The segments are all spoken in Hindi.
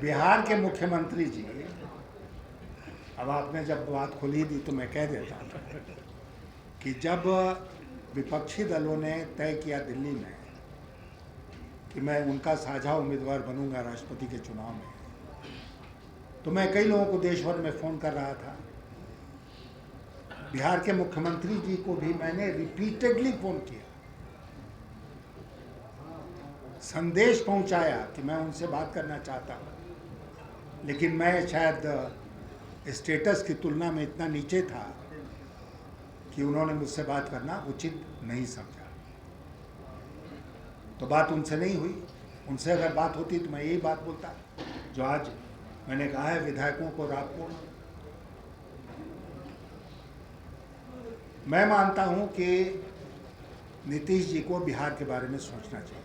बिहार के मुख्यमंत्री जी, अब आपने जब बात खोली दी तो मैं कह देता हूँ कि जब विपक्षी दलों ने तय किया दिल्ली में कि मैं उनका साझा उम्मीदवार बनूंगा राष्ट्रपति के चुनाव में, तो मैं कई लोगों को देश भर में फ़ोन कर रहा था। बिहार के मुख्यमंत्री जी को भी मैंने रिपीटेडली फ़ोन किया, संदेश पहुंचाया कि मैं उनसे बात करना चाहता हूं, लेकिन मैं शायद स्टेटस की तुलना में इतना नीचे था कि उन्होंने मुझसे बात करना उचित नहीं समझा। तो बात उनसे नहीं हुई। उनसे अगर बात होती तो मैं यही बात बोलता जो आज मैंने कहा है विधायकों को रात को। मैं मानता हूं कि नीतीश जी को बिहार के बारे में सोचना चाहिए,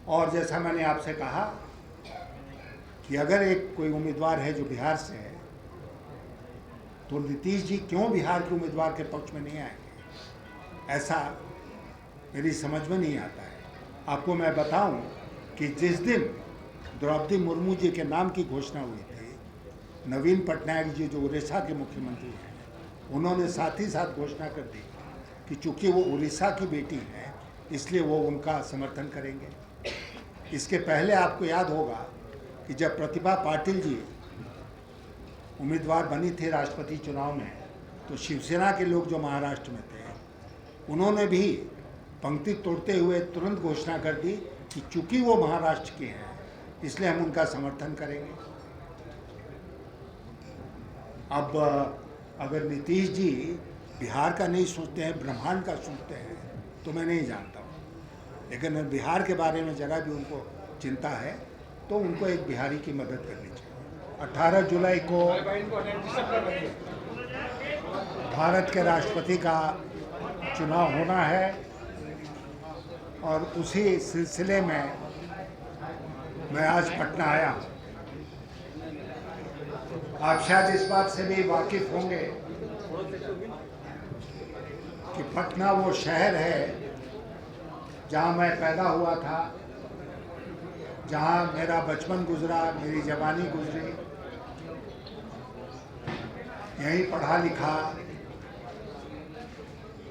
और जैसा मैंने आपसे कहा कि अगर एक कोई उम्मीदवार है जो बिहार से है, तो नीतीश जी क्यों बिहार के उम्मीदवार के पक्ष में नहीं आएंगे, ऐसा मेरी समझ में नहीं आता है। आपको मैं बताऊं कि जिस दिन द्रौपदी मुर्मू जी के नाम की घोषणा हुई थी, नवीन पटनायक जी जो उड़ीसा के मुख्यमंत्री हैं, उन्होंने साथ ही साथ घोषणा कर दी कि चूंकि वो उड़ीसा की बेटी हैं इसलिए वो उनका समर्थन करेंगे। इसके पहले आपको याद होगा कि जब प्रतिभा पाटिल जी उम्मीदवार बनी थी राष्ट्रपति चुनाव में, तो शिवसेना के लोग जो महाराष्ट्र में थे, उन्होंने भी पंक्ति तोड़ते हुए तुरंत घोषणा कर दी कि चूंकि वो महाराष्ट्र के हैं इसलिए हम उनका समर्थन करेंगे। अब अगर नीतीश जी बिहार का नहीं सोचते हैं, ब्रह्मांड का सोचते हैं, तो मैं नहीं जानता हूँ, लेकिन बिहार के बारे में जरा भी उनको चिंता है तो उनको एक बिहारी की मदद करनी चाहिए। 18 जुलाई को भारत के राष्ट्रपति का चुनाव होना है, और उसी सिलसिले में मैं आज पटना आया हूँ। आप शायद इस बात से भी वाकिफ होंगे कि पटना वो शहर है जहाँ मैं पैदा हुआ था, जहाँ मेरा बचपन गुजरा, मेरी जवानी गुजरी, यहीं पढ़ा लिखा,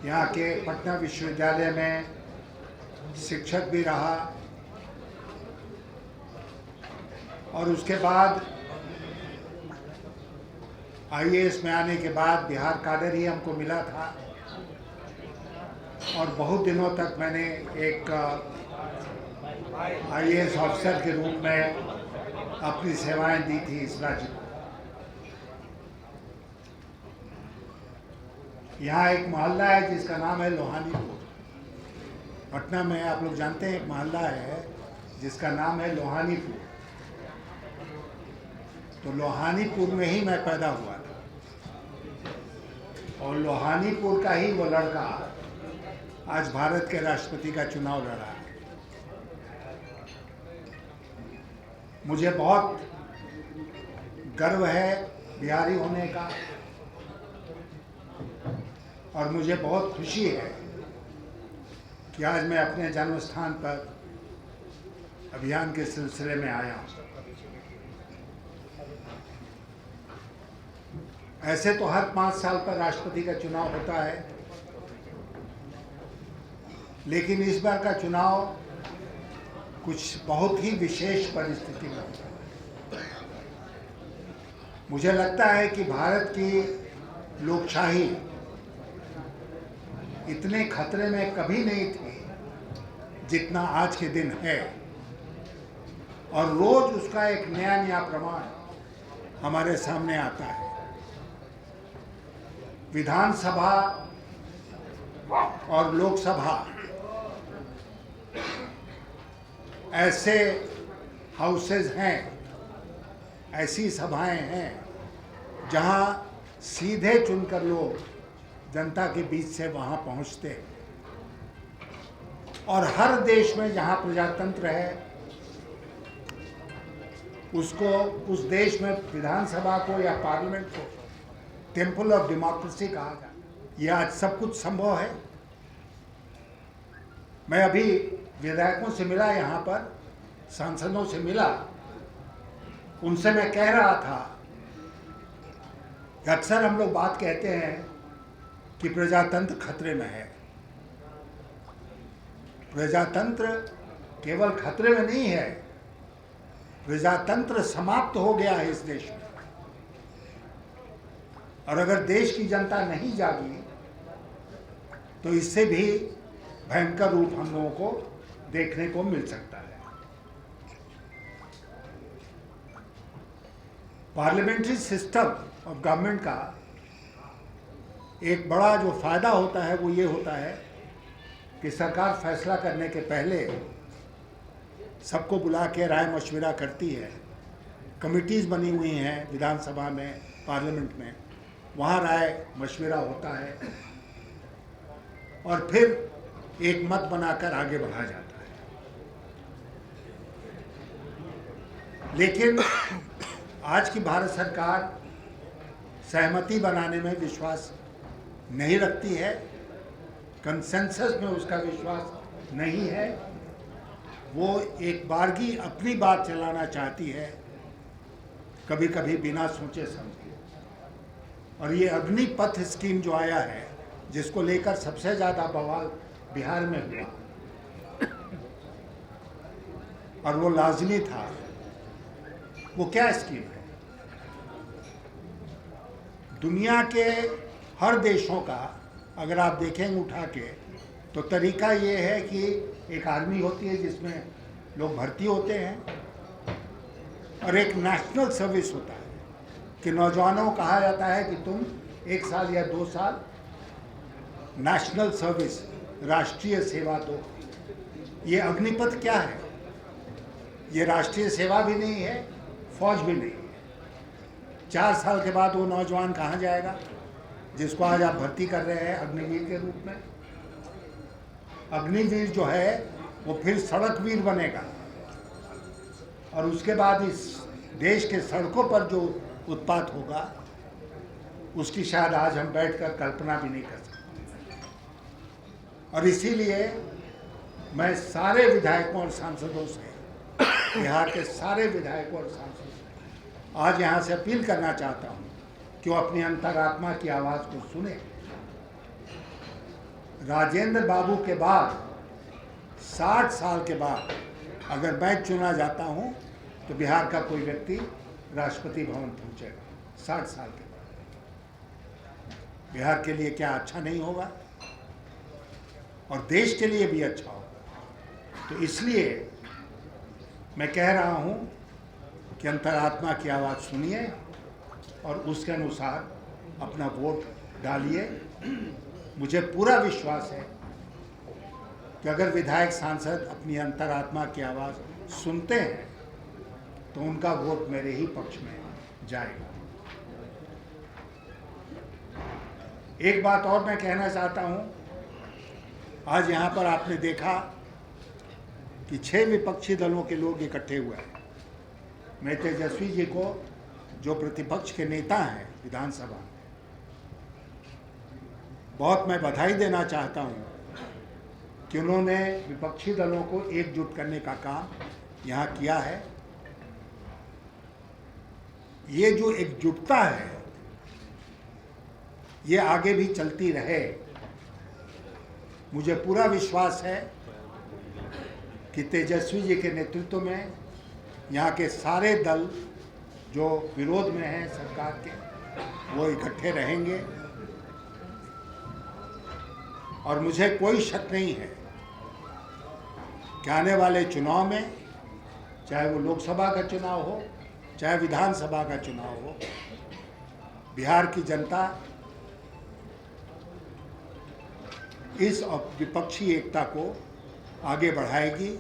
यहाँ के पटना विश्वविद्यालय में शिक्षक भी रहा, और उसके बाद आईएएस में आने के बाद बिहार काडर ही हमको मिला था, और बहुत दिनों तक मैंने एक आईएएस ऑफिसर के रूप में अपनी सेवाएं दी थी इस राज्य को। यहाँ एक मोहल्ला है जिसका नाम है लोहानीपुर। पटना में आप लोग जानते हैं एक मोहल्ला है जिसका नाम है लोहानीपुर। तो लोहानीपुर में ही मैं पैदा हुआ था, और लोहानीपुर का ही वो लड़का आज भारत के राष्ट्रपति का चुनाव लड़ा है। मुझे बहुत गर्व है बिहारी होने का, और मुझे बहुत खुशी है कि आज मैं अपने जन्म स्थान पर अभियान के सिलसिले में आया हूँ। ऐसे तो हर 5 साल पर राष्ट्रपति का चुनाव होता है, लेकिन इस बार का चुनाव कुछ बहुत ही विशेष परिस्थिति में होता है। मुझे लगता है कि भारत की लोकशाही इतने खतरे में कभी नहीं थी जितना आज के दिन है, और रोज उसका एक नया नया प्रमाण हमारे सामने आता है। विधानसभा और लोकसभा ऐसे हाउसेज हैं, ऐसी सभाएं हैं जहां सीधे चुनकर लोग जनता के बीच से वहां पहुंचते हैं। और हर देश में जहां प्रजातंत्र है उसको, उस देश में विधानसभा को या पार्लियामेंट को टेम्पल ऑफ डेमोक्रेसी कहा जाता है। ये आज सब कुछ संभव है। मैं अभी विधायकों से मिला यहाँ पर, सांसदों से मिला, उनसे मैं कह रहा था कि अक्सर हम लोग बात कहते हैं कि प्रजातंत्र खतरे में है। प्रजातंत्र केवल खतरे में नहीं है, प्रजातंत्र समाप्त हो गया है इस देश में। और अगर देश की जनता नहीं जागी तो इससे भी भयंकर रूप हम लोगों को देखने को मिल सकता है। पार्लियामेंट्री सिस्टम ऑफ गवर्नमेंट का एक बड़ा जो फायदा होता है वो ये होता है कि सरकार फैसला करने के पहले सबको बुला के राय मशविरा करती है। कमिटीज़ बनी हुई हैं विधानसभा में, पार्लियामेंट में, वहाँ राय मशविरा होता है और फिर एक मत बनाकर आगे बढ़ा जाता है। लेकिन आज की भारत सरकार सहमति बनाने में विश्वास नहीं रखती है, कंसेंसस में उसका विश्वास नहीं है। वो एक बारगी अपनी बात चलाना चाहती है, कभी कभी बिना सोचे समझे। और ये अग्निपथ स्कीम जो आया है, जिसको लेकर सबसे ज़्यादा बवाल बिहार में हुआ, और वो लाजमी था, वो क्या स्कीम है? दुनिया के हर देशों का अगर आप देखेंगे उठा के, तो तरीका ये है कि एक आर्मी होती है जिसमें लोग भर्ती होते हैं, और एक नेशनल सर्विस होता है कि नौजवानों को कहा जाता है कि तुम 1 साल या 2 साल नेशनल सर्विस, राष्ट्रीय सेवा दो। ये अग्निपथ क्या है? ये राष्ट्रीय सेवा भी नहीं है, फौज भी नहीं है। 4 साल के बाद वो नौजवान कहाँ जाएगा जिसको आज आप भर्ती कर रहे हैं अग्निवीर के रूप में? अग्निवीर जो है वो फिर सड़क वीर बनेगा, और उसके बाद इस देश के सड़कों पर जो उत्पात होगा उसकी शायद आज हम बैठकर कल्पना भी नहीं कर सकते। और इसीलिए मैं सारे विधायकों और सांसदों से, बिहार के सारे विधायकों और सांसदों से आज यहाँ से अपील करना चाहता हूँ कि वो अपनी अंतरात्मा की आवाज़ को सुने। राजेंद्र बाबू के बाद 60 साल के बाद अगर मैं चुना जाता हूँ तो बिहार का कोई व्यक्ति राष्ट्रपति भवन पहुँचेगा। 60 साल के बाद बिहार के लिए क्या अच्छा नहीं होगा? और देश के लिए भी अच्छा होगा। तो इसलिए मैं कह रहा हूँ कि अंतरात्मा की आवाज़ सुनिए और उसके अनुसार अपना वोट डालिए। मुझे पूरा विश्वास है कि अगर विधायक सांसद अपनी अंतरात्मा की आवाज़ सुनते हैं तो उनका वोट मेरे ही पक्ष में जाएगा। एक बात और मैं कहना चाहता हूँ, आज यहाँ पर आपने देखा कि 6 विपक्षी दलों के लोग इकट्ठे हुए हैं। मैं तेजस्वी जी को, जो प्रतिपक्ष के नेता हैं विधानसभा में, बहुत मैं बधाई देना चाहता हूँ कि उन्होंने विपक्षी दलों को एकजुट करने का काम यहाँ किया है। ये जो एकजुटता है ये आगे भी चलती रहे। मुझे पूरा विश्वास है कि तेजस्वी जी के नेतृत्व में यहाँ के सारे दल जो विरोध में हैं सरकार के, वो इकट्ठे रहेंगे। और मुझे कोई शक नहीं है कि आने वाले चुनाव में, चाहे वो लोकसभा का चुनाव हो, चाहे विधानसभा का चुनाव हो, बिहार की जनता इस विपक्षी एकता को आगे बढ़ाएगी,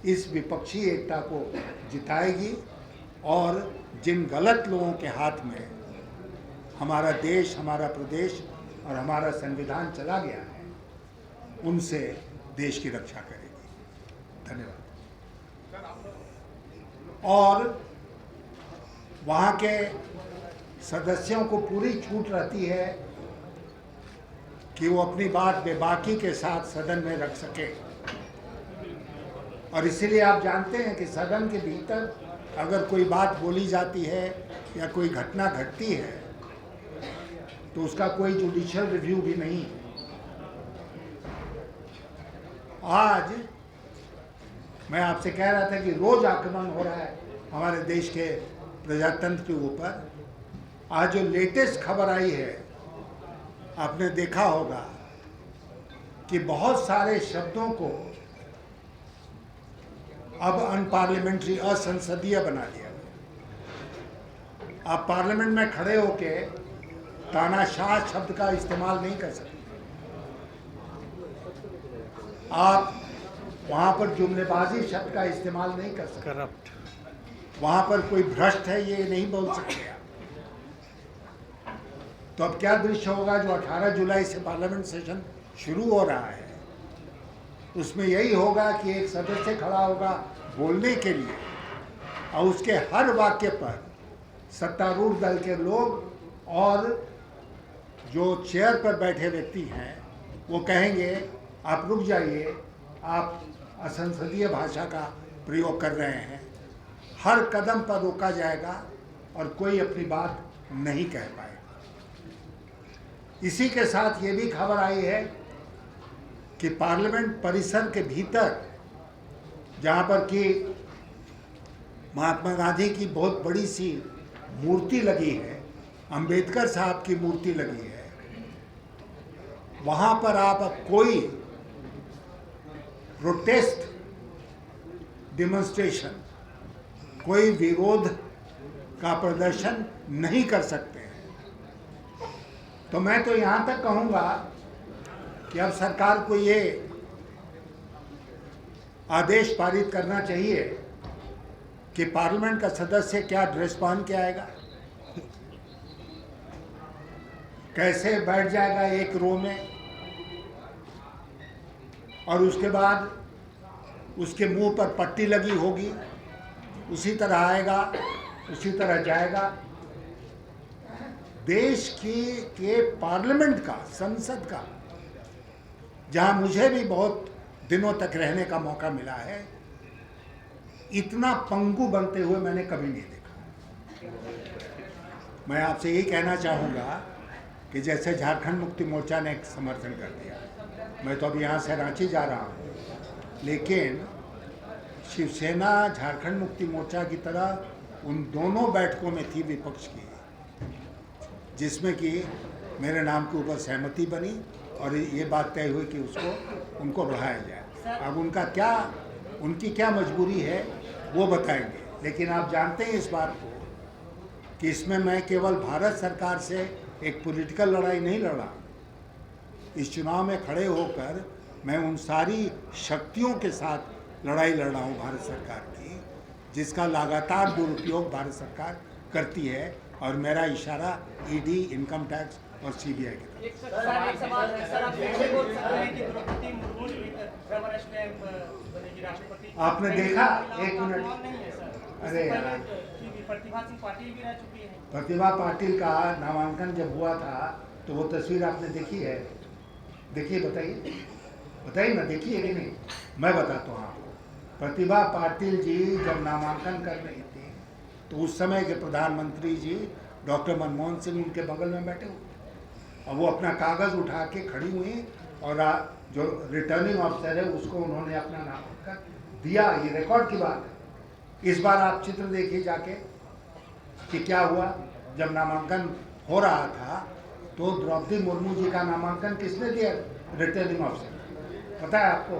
इस विपक्षी एकता को जिताएगी। और जिन गलत लोगों के हाथ में हमारा देश, हमारा प्रदेश और हमारा संविधान चला गया है, उनसे देश की रक्षा करेगी। धन्यवाद। और वहाँ के सदस्यों को पूरी छूट रहती है कि वो अपनी बात बेबाकी के साथ सदन में रख सके। और इसीलिए आप जानते हैं कि सदन के भीतर अगर कोई बात बोली जाती है या कोई घटना घटती है तो उसका कोई जुडिशियल रिव्यू भी नहीं है। आज मैं आपसे कह रहा था कि रोज आक्रमण हो रहा है हमारे देश के प्रजातंत्र के ऊपर। आज जो लेटेस्ट खबर आई है, आपने देखा होगा कि बहुत सारे शब्दों को अब अनपार्लियामेंट्री, असंसदीय बना दिया। आप पार्लियामेंट में खड़े होके तानाशाह शब्द का इस्तेमाल नहीं कर सकते। आप वहां पर जुमलेबाजी शब्द का इस्तेमाल नहीं कर सकते। करप्ट, वहां पर कोई भ्रष्ट है ये नहीं बोल सकते। तो अब क्या दृश्य होगा जो 18 जुलाई से पार्लियामेंट सेशन शुरू हो रहा है, उसमें यही होगा कि एक सदस्य खड़ा होगा बोलने के लिए और उसके हर वाक्य पर सत्तारूढ़ दल के लोग और जो चेयर पर बैठे व्यक्ति हैं वो कहेंगे आप रुक जाइए, आप असंसदीय भाषा का प्रयोग कर रहे हैं। हर कदम पर रोका जाएगा और कोई अपनी बात नहीं कह पाएगा। इसी के साथ ये भी खबर आई है कि पार्लियामेंट परिसर के भीतर जहाँ पर कि महात्मा गांधी की बहुत बड़ी सी मूर्ति लगी है, अंबेडकर साहब की मूर्ति लगी है, वहाँ पर आप अब कोई प्रोटेस्ट, डेमोन्स्ट्रेशन, कोई विरोध का प्रदर्शन नहीं कर सकते हैं। तो मैं तो यहाँ तक कहूँगा कि अब सरकार को ये आदेश पारित करना चाहिए कि पार्लियामेंट का सदस्य क्या ड्रेस पहन के आएगा, कैसे बैठ जाएगा एक रो में, और उसके बाद उसके मुंह पर पट्टी लगी होगी, उसी तरह आएगा, उसी तरह जाएगा। देश के पार्लियामेंट का, संसद का, जहां मुझे भी बहुत दिनों तक रहने का मौका मिला है, इतना पंगु बनते हुए मैंने कभी नहीं देखा। मैं आपसे यही कहना चाहूँगा कि जैसे झारखंड मुक्ति मोर्चा ने समर्थन कर दिया, मैं तो अभी यहाँ से रांची जा रहा हूँ, लेकिन शिवसेना झारखंड मुक्ति मोर्चा की तरह उन दोनों बैठकों में थी विपक्ष की, जिसमें कि मेरे नाम के ऊपर सहमति बनी और ये बात तय हुई कि उनको बढ़ाया जाए। अब उनकी क्या मजबूरी है वो बताएंगे, लेकिन आप जानते हैं इस बात को कि इसमें मैं केवल भारत सरकार से एक पॉलिटिकल लड़ाई नहीं लड़ा। इस चुनाव में खड़े होकर मैं उन सारी शक्तियों के साथ लड़ाई लड़ रहा हूँ भारत सरकार की, जिसका लगातार दुरुपयोग भारत सरकार करती है, और मेरा इशारा ईडी, इनकम टैक्स और सीबीआई की तरफ। आपने देखा, एक मिनट, अरे यार, प्रतिभा पाटिल का नामांकन जब हुआ था तो वो तस्वीर आपने देखी है? देखिए, बताइए ना, देखी है कि नहीं? मैं बताता हूँ आपको। प्रतिभा पाटिल जी जब नामांकन कर रही थी तो उस समय के प्रधानमंत्री जी डॉक्टर मनमोहन सिंह उनके बगल में बैठे हुए, और वो अपना कागज़ उठा के खड़ी हुई और जो रिटर्निंग ऑफिसर है उसको उन्होंने अपना नामांकन दिया। ये रिकॉर्ड की बात है। इस बार आप चित्र देखिए जाके कि क्या हुआ। जब नामांकन हो रहा था तो द्रौपदी मुर्मू जी का नामांकन किसने दिया? Returning officer. पता है आपको?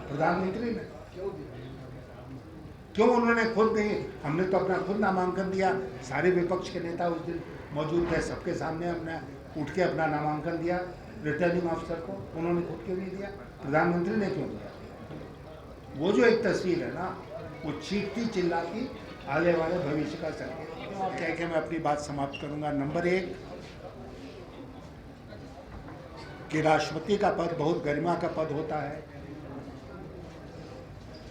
प्रधानमंत्री ने। क्यों उन्होंने खुद नहीं? हमने तो अपना खुद नामांकन दिया, सारे विपक्ष के नेता उस दिन मौजूद थे, सबके सामने हमने उठ के अपना नामांकन दिया रिटर्निंग ऑफिसर को। उन्होंने खुद क्यों नहीं दिया? प्रधानमंत्री ने क्यों दिया? वो जो एक तस्वीर है ना, वो चीखती चिल्लाती आने वाले भविष्य का संकेत। कह के मैं अपनी बात समाप्त करूंगा। नंबर 1 कि राष्ट्रपति का पद बहुत गरिमा का पद होता है।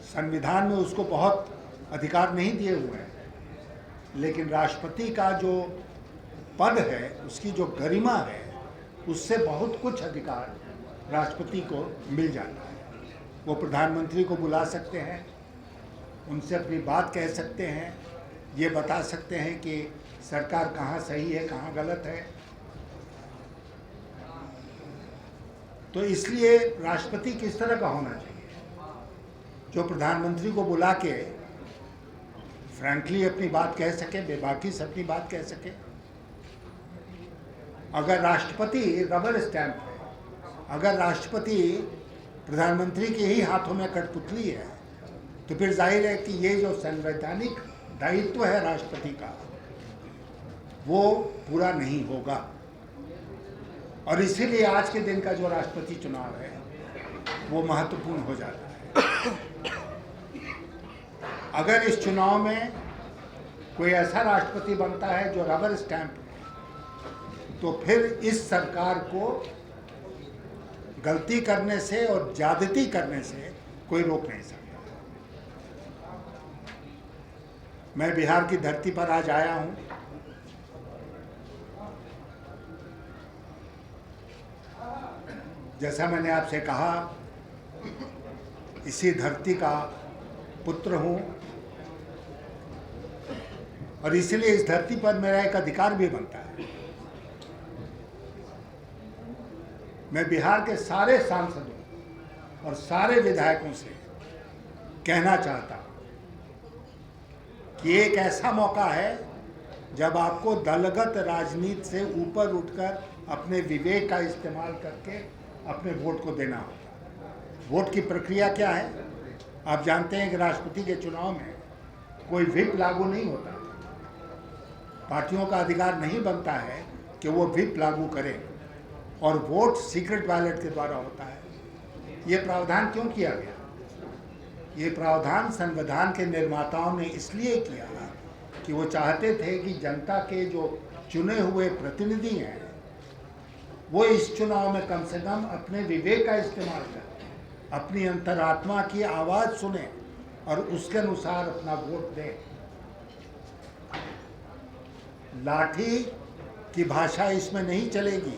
संविधान में उसको बहुत अधिकार नहीं दिए हुए हैं, लेकिन राष्ट्रपति का जो पद है, उसकी जो गरिमा है, उससे बहुत कुछ अधिकार राष्ट्रपति को मिल जाता है। वो प्रधानमंत्री को बुला सकते हैं, उनसे अपनी बात कह सकते हैं, ये बता सकते हैं कि सरकार कहाँ सही है, कहाँ गलत है। तो इसलिए राष्ट्रपति किस तरह का होना चाहिए, जो प्रधानमंत्री को बुला के फ्रैंकली अपनी बात कह सके, बेबाकी से अपनी बात कह सके। अगर राष्ट्रपति रबर स्टैंप है, अगर राष्ट्रपति प्रधानमंत्री के ही हाथों में कठपुतली है, तो फिर जाहिर है कि ये जो संवैधानिक दायित्व है राष्ट्रपति का, वो पूरा नहीं होगा। और इसीलिए आज के दिन का जो राष्ट्रपति चुनाव है वो महत्वपूर्ण हो जाता है। अगर इस चुनाव में कोई ऐसा राष्ट्रपति बनता है जो रबर स्टैंप है, तो फिर इस सरकार को गलती करने से और ज्यादती करने से कोई रोक नहीं सकता। मैं बिहार की धरती पर आज आया हूं। जैसा मैंने आपसे कहा, इसी धरती का पुत्र हूं और इसलिए इस धरती पर मेरा एक अधिकार भी बनता है। मैं बिहार के सारे सांसदों और सारे विधायकों से कहना चाहता हूं कि एक ऐसा मौका है जब आपको दलगत राजनीति से ऊपर उठकर अपने विवेक का इस्तेमाल करके अपने वोट को देना होगा। वोट की प्रक्रिया क्या है? आप जानते हैं कि राष्ट्रपति के चुनाव में कोई व्हिप लागू नहीं होता। पार्टियों का अधिकार नहीं बनता है कि वो व्हिप लागू करें, और वोट सीक्रेट बैलेट के द्वारा होता है। ये प्रावधान क्यों किया गया? ये प्रावधान संविधान के निर्माताओं ने इसलिए किया कि वो चाहते थे कि जनता के जो चुने हुए प्रतिनिधि हैं वो इस चुनाव में कम से कम अपने विवेक का इस्तेमाल करें, अपनी अंतरात्मा की आवाज़ सुने और उसके अनुसार अपना वोट दें। लाठी की भाषा इसमें नहीं चलेगी।